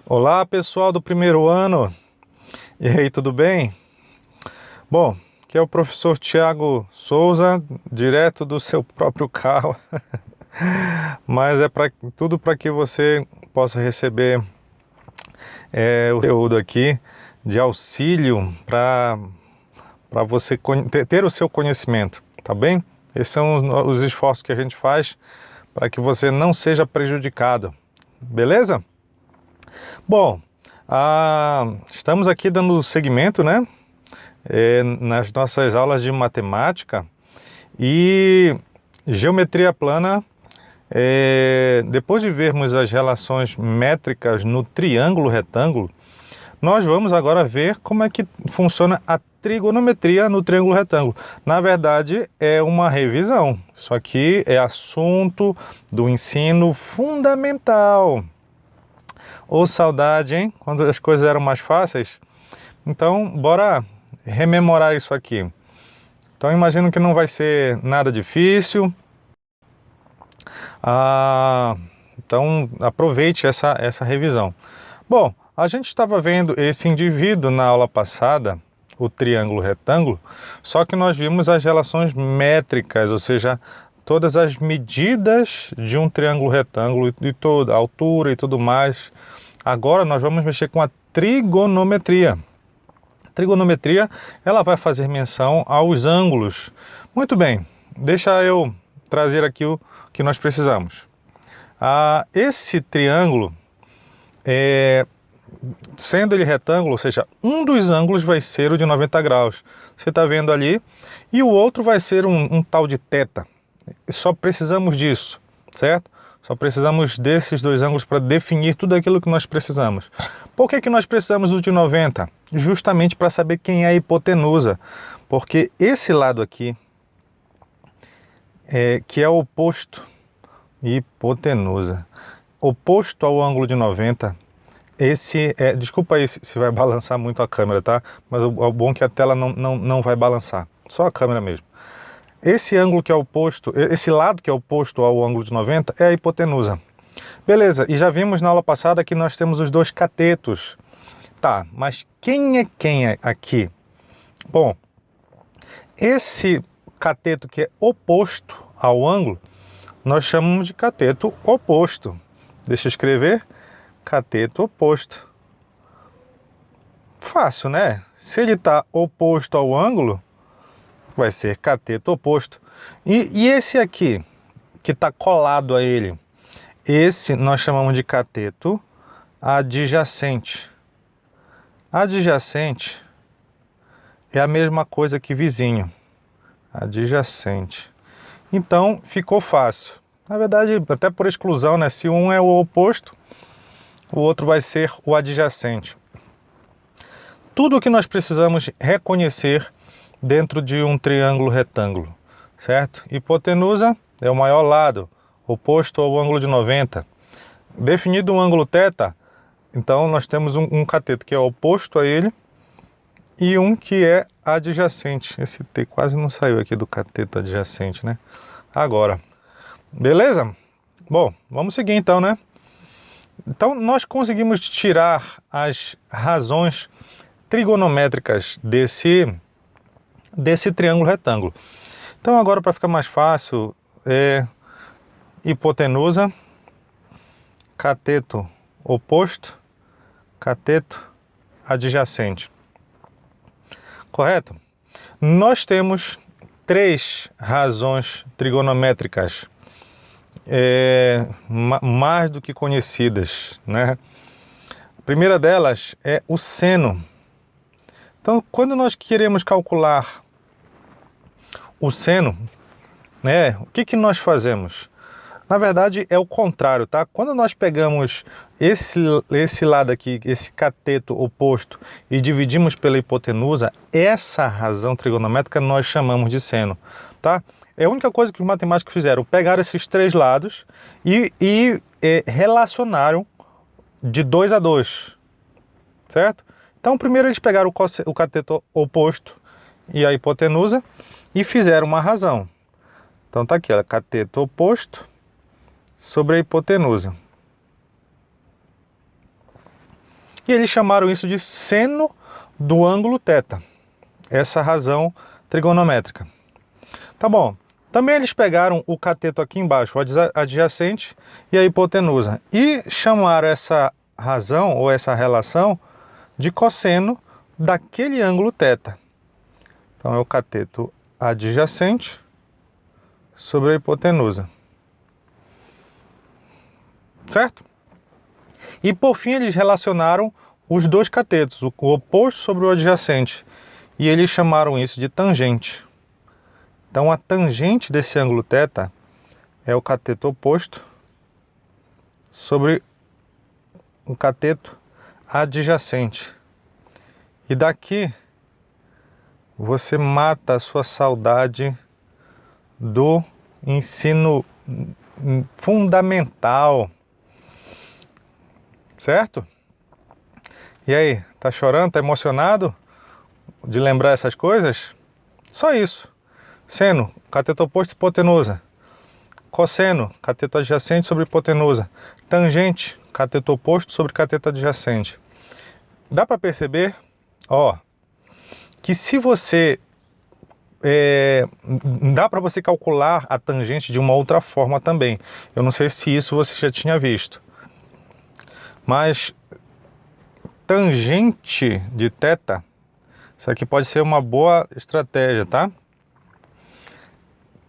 Olá, pessoal do primeiro ano. E aí, tudo bem? Bom, aqui é o professor Tiago Souza, direto do seu próprio carro, mas é tudo para que você possa receber o conteúdo aqui de auxílio para você ter o seu conhecimento, tá bem? Esses são os esforços que a gente faz para que você não seja prejudicado, beleza? Bom, estamos aqui dando seguimento, né? Nas nossas aulas de matemática e geometria plana. Depois de vermos as relações métricas no triângulo retângulo, nós vamos agora ver como é que funciona a trigonometria no triângulo retângulo. Na verdade, é uma revisão. Isso aqui é assunto do ensino fundamental. Ô, saudade, hein? Quando as coisas eram mais fáceis. Então, bora rememorar isso aqui. Então, imagino que não vai ser nada difícil. Então, aproveite essa revisão. Bom, a gente estava vendo esse indivíduo na aula passada, o triângulo retângulo, só que nós vimos as relações métricas, ou seja, todas as medidas de um triângulo retângulo e toda a altura e tudo mais. Agora nós vamos mexer com a trigonometria. Trigonometria, ela vai fazer menção aos ângulos. Muito bem, deixa eu trazer aqui o que nós precisamos. Esse triângulo, sendo ele retângulo, ou seja, um dos ângulos vai ser o de 90 graus. Você está vendo ali, e o outro vai ser um tal de θ. Só precisamos disso, certo? Só precisamos desses dois ângulos para definir tudo aquilo que nós precisamos. Por que nós precisamos do de 90? Justamente para saber quem é a hipotenusa. Porque esse lado aqui, que é o oposto, hipotenusa, oposto ao ângulo de 90, desculpa aí se vai balançar muito a câmera, tá? Mas o bom é que a tela não vai balançar, só a câmera mesmo. Esse ângulo que é oposto, esse lado que é oposto ao ângulo de 90 é a hipotenusa. Beleza, e já vimos na aula passada que nós temos os dois catetos. Tá, mas quem é aqui? Bom, esse cateto que é oposto ao ângulo, nós chamamos de cateto oposto. Deixa eu escrever, cateto oposto. Fácil, né? Se ele está oposto ao ângulo, vai ser cateto oposto. E esse aqui, que está colado a ele, esse nós chamamos de cateto adjacente. Adjacente é a mesma coisa que vizinho. Adjacente. Então, ficou fácil. Na verdade, até por exclusão, né? Se um é o oposto, o outro vai ser o adjacente. Tudo o que nós precisamos reconhecer dentro de um triângulo retângulo, certo? Hipotenusa é o maior lado, oposto ao ângulo de 90. Definido um ângulo θ, então nós temos um cateto que é oposto a ele e um que é adjacente. Esse T quase não saiu aqui do cateto adjacente, né? Agora, beleza? Bom, vamos seguir então, né? Então nós conseguimos tirar as razões trigonométricas desse triângulo retângulo. Então agora, para ficar mais fácil, hipotenusa, cateto oposto, cateto adjacente. Correto? Nós temos três razões trigonométricas mais do que conhecidas, né? A primeira delas é o seno. Então, quando nós queremos calcular o seno, né, o que nós fazemos? Na verdade, é o contrário, tá? Quando nós pegamos esse lado aqui, esse cateto oposto, e dividimos pela hipotenusa, essa razão trigonométrica nós chamamos de seno, tá? É a única coisa que os matemáticos fizeram, pegaram esses três lados e relacionaram de 2 a 2, certo? Então, primeiro eles pegaram o cateto oposto e a hipotenusa e fizeram uma razão. Então, tá aqui, ó, cateto oposto sobre a hipotenusa. E eles chamaram isso de seno do ângulo θ, essa razão trigonométrica. Tá bom. Também eles pegaram o cateto aqui embaixo, o adjacente e a hipotenusa, e chamaram essa razão ou essa relação de cosseno daquele ângulo θ. Então é o cateto adjacente sobre a hipotenusa. Certo? E por fim eles relacionaram os dois catetos, o oposto sobre o adjacente, e eles chamaram isso de tangente. Então a tangente desse ângulo θ é o cateto oposto sobre o cateto adjacente. E daqui você mata a sua saudade do ensino fundamental. Certo? E aí, tá chorando, tá emocionado de lembrar essas coisas? Só isso. Seno, cateto oposto, hipotenusa. Cosseno, cateto adjacente sobre hipotenusa. Tangente, cateto oposto sobre cateto adjacente. Dá para perceber, ó, que se você dá para você calcular a tangente de uma outra forma também. Eu não sei se isso você já tinha visto. Mas tangente de θ, isso aqui pode ser uma boa estratégia, tá?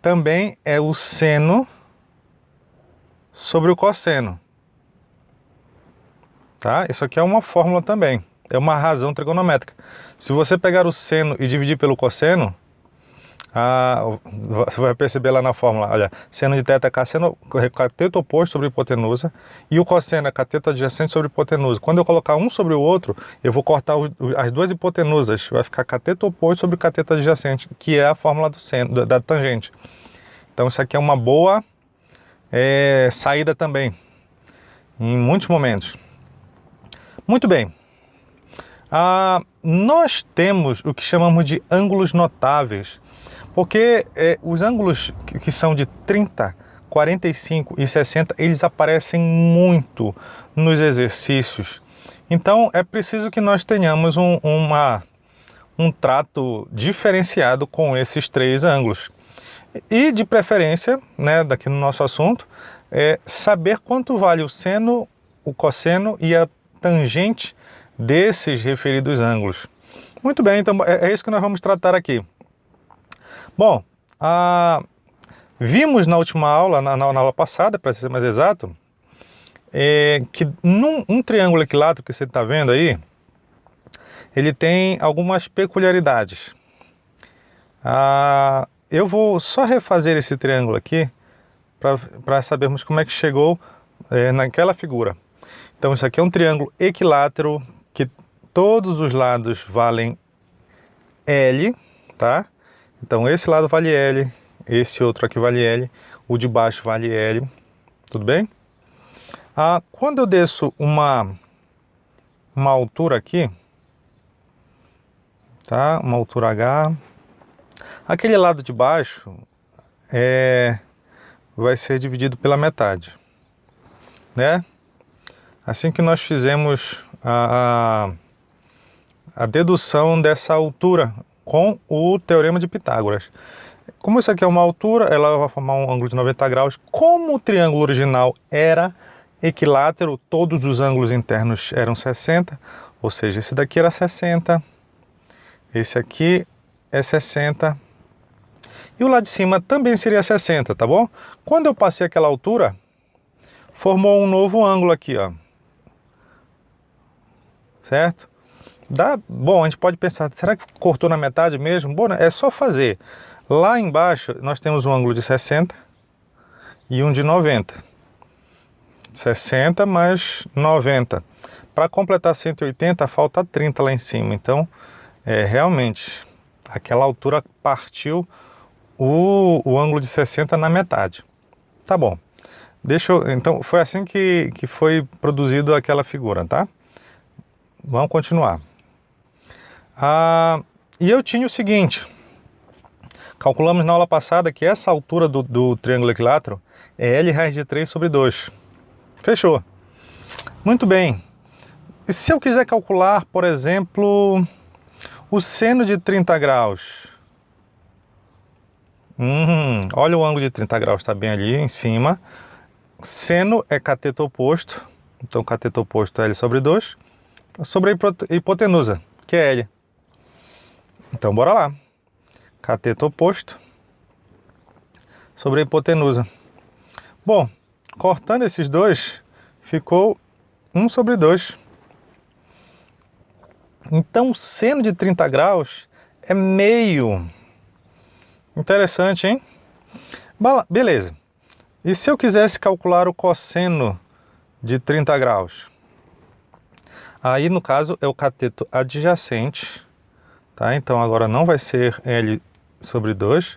Também é o seno sobre o cosseno, tá? Isso aqui é uma fórmula também, é uma razão trigonométrica. Se você pegar o seno e dividir pelo cosseno, você vai perceber lá na fórmula, olha, seno de θ é cateto oposto sobre hipotenusa e o cosseno é cateto adjacente sobre hipotenusa. Quando eu colocar um sobre o outro, eu vou cortar as duas hipotenusas, vai ficar cateto oposto sobre cateto adjacente, que é a fórmula do seno, da tangente. Então isso aqui é uma boa saída também, em muitos momentos. Muito bem. Nós temos o que chamamos de ângulos notáveis, porque os ângulos que são de 30, 45 e 60, eles aparecem muito nos exercícios. Então é preciso que nós tenhamos um trato diferenciado com esses três ângulos. E de preferência, né, daqui no nosso assunto, saber quanto vale o seno, o cosseno e a tangente desses referidos ângulos. Muito bem, então é isso que nós vamos tratar aqui. Bom, vimos na última aula, na aula passada, para ser mais exato, que num triângulo equilátero que você está vendo aí, ele tem algumas peculiaridades. Eu vou só refazer esse triângulo aqui para sabermos como é que chegou naquela figura. Então isso aqui é um triângulo equilátero que todos os lados valem L, tá? Então esse lado vale L, esse outro aqui vale L, o de baixo vale L, tudo bem? Quando eu desço uma altura aqui, tá? Uma altura H, aquele lado de baixo vai ser dividido pela metade, né? Assim que nós fizemos a dedução dessa altura com o Teorema de Pitágoras. Como isso aqui é uma altura, ela vai formar um ângulo de 90 graus. Como o triângulo original era equilátero, todos os ângulos internos eram 60, ou seja, esse daqui era 60, esse aqui é 60, e o lado de cima também seria 60, tá bom? Quando eu passei aquela altura, formou um novo ângulo aqui, ó. Certo? Bom, a gente pode pensar, será que cortou na metade mesmo? Bom, é só fazer. Lá embaixo nós temos um ângulo de 60 e um de 90. 60 mais 90. Para completar 180, falta 30 lá em cima. Então, realmente, aquela altura partiu o ângulo de 60 na metade. Tá bom. Então, foi assim que foi produzido aquela figura, tá? Vamos continuar. E eu tinha o seguinte, calculamos na aula passada que essa altura do triângulo equilátero é L raiz de 3 sobre 2. Fechou. Muito bem. E se eu quiser calcular, por exemplo, o seno de 30 graus? Olha o ângulo de 30 graus, está bem ali em cima. Seno é cateto oposto, então cateto oposto é L sobre 2, sobre a hipotenusa, que é L. Então bora lá. Cateto oposto sobre a hipotenusa. Bom, cortando esses dois, ficou 1 sobre 2. Então, o seno de 30 graus é meio. Interessante, hein? Beleza. E se eu quisesse calcular o cosseno de 30 graus? Aí, no caso, é o cateto adjacente, tá? Então, agora não vai ser L sobre 2,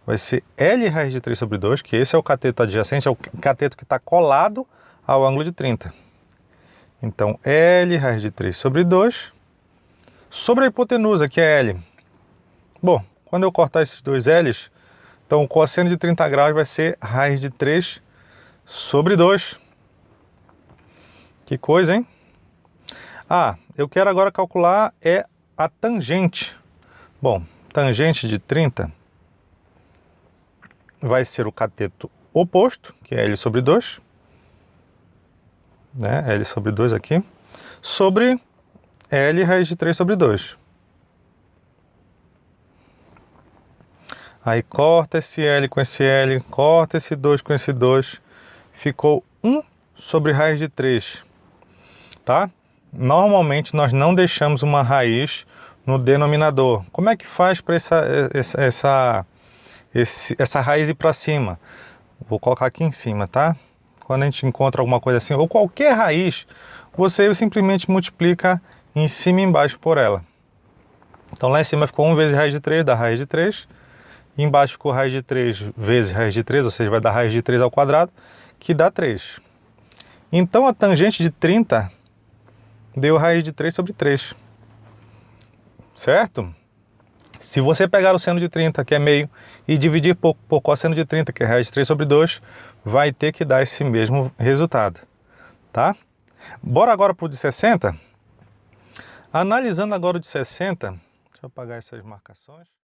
vai ser L raiz de 3 sobre 2, que esse é o cateto adjacente, é o cateto que está colado ao ângulo de 30. Então, L raiz de 3 sobre 2, sobre a hipotenusa, que é L. Bom, quando eu cortar esses dois L's, então o cosseno de 30 graus vai ser raiz de 3 sobre 2. Que coisa, hein? Ah, eu quero agora calcular a tangente. Bom, tangente de 30 vai ser o cateto oposto, que é L sobre 2, né? L sobre 2 aqui, sobre L raiz de 3 sobre 2. Aí corta esse L com esse L, corta esse 2 com esse 2, ficou 1 sobre raiz de 3, tá? Normalmente nós não deixamos uma raiz no denominador. Como é que faz para essa raiz ir para cima? Vou colocar aqui em cima, tá? Quando a gente encontra alguma coisa assim, ou qualquer raiz, você simplesmente multiplica em cima e embaixo por ela. Então lá em cima ficou 1 vezes raiz de 3, dá raiz de 3. Embaixo ficou raiz de 3 vezes raiz de 3, ou seja, vai dar raiz de 3 ao quadrado, que dá 3. Então a tangente de 30 deu raiz de 3 sobre 3. Certo? Se você pegar o seno de 30, que é meio, e dividir por cosseno de 30, que é raiz de 3 sobre 2, vai ter que dar esse mesmo resultado. Tá? Bora agora para o de 60? Analisando agora o de 60, deixa eu apagar essas marcações.